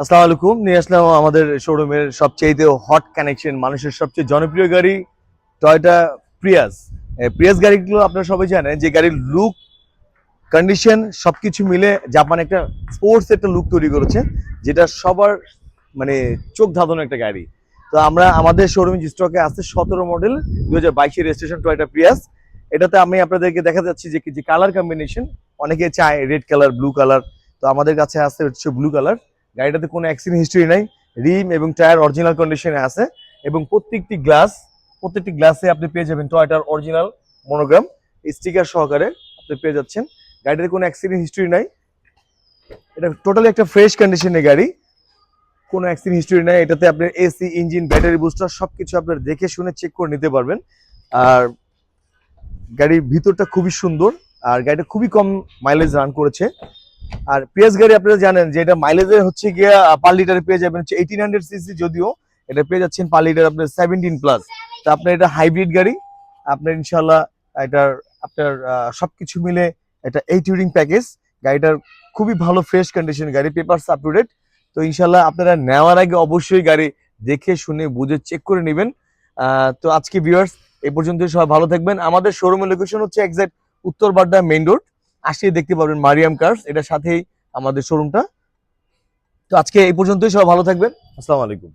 আসসালামু আলাইকুম, নিয়ে আসলাম আমাদের শোরুমের সবচেয়ে হট কানেকশন, মানুষের সবচেয়ে জনপ্রিয় গাড়ি টয়োটা প্রিয়াস। প্রিয়াস গাড়িগুলো আপনারা সবাই জানেন যে গাড়ির লুক, কন্ডিশন সবকিছু মিলে জাপান একটা স্পোর্টস একটা লুক তৈরি করেছে, যেটা সবার মানে চোখ ধাঁধানো একটা গাড়ি। তো আমরা আমাদের শোরুমে স্টকে আছে 17 মডেল 2022 রেজিস্ট্রেশন টয়োটা প্রিয়াস। এটাতে আমি আপনাদেরকে দেখা যাচ্ছি যে কালার কম্বিনেশন, অনেকে চায় রেড কালার, ব্লু কালার। তো আমাদের কাছে আছে হচ্ছে ব্লু কালার। গাড়িটাতে কোনো অ্যাক্সিডেন্ট হিস্ট্রি নাই, রিম এবং টায়ার অরিজিনাল কন্ডিশনে আছে, এবং প্রত্যেকটি গ্লাসে আপনি পেয়ে যাবেন টয়োটার অরিজিনাল মনোগ্রাম স্টিকার সহকারে আপনি পেয়ে যাচ্ছেন। গাড়িটাতে কোনো অ্যাক্সিডেন্ট হিস্ট্রি নাই, এটা টোটালি একটা ফ্রেশ কন্ডিশনের গাড়ি, কোনো অ্যাক্সিডেন্ট হিস্ট্রি নাই। এটাতে আপনার এসি, ইঞ্জিন, ব্যাটারি বুস্টার সবকিছু আপনার দেখে শুনে চেক করে নিতে পারবেন। আর গাড়ির ভিতরটা খুবই সুন্দর, আর গাড়িটা খুবই কম মাইলেজ রান করেছে। আর পিএস গাড়ি আপনারা জানেন যে এটা মাইলেজে হচ্ছে গিয়ে পার লিটারে পেয়ে যাবেন হচ্ছে 1800 সিসি, যদিও এটা পেয়ে যাচ্ছেন পার লিটার আপনার 17+। তো আপনার এটা হাইব্রিড গাড়ি, আপনার ইনশাল্লাহ এটার আপনার সবকিছু মিলে এটা 8 টুরিং প্যাকেজ। গাড়িটার খুবই ভালো ফ্রেশ কন্ডিশন গাড়ি, পেপারস আপ টু ডেট। তো ইনশাল্লাহ আপনারা নেওয়ার আগে অবশ্যই গাড়ি দেখে শুনে বুঝে চেক করে নেবেন। তো আজকে ভিউয়ার্স এই পর্যন্ত, সবাই ভালো থাকবেন। আমাদের শোরুমের লোকেশন হচ্ছে এক্সাক্ট উত্তর বাড্ডা মেইন রোড, আসলে দেখতে পারবেন মারিয়াম কার্স, এটার সাথেই আমাদের শোরুমটা। তো আজকে এই পর্যন্তই, সবাই ভালো থাকবেন। আসসালামু আলাইকুম।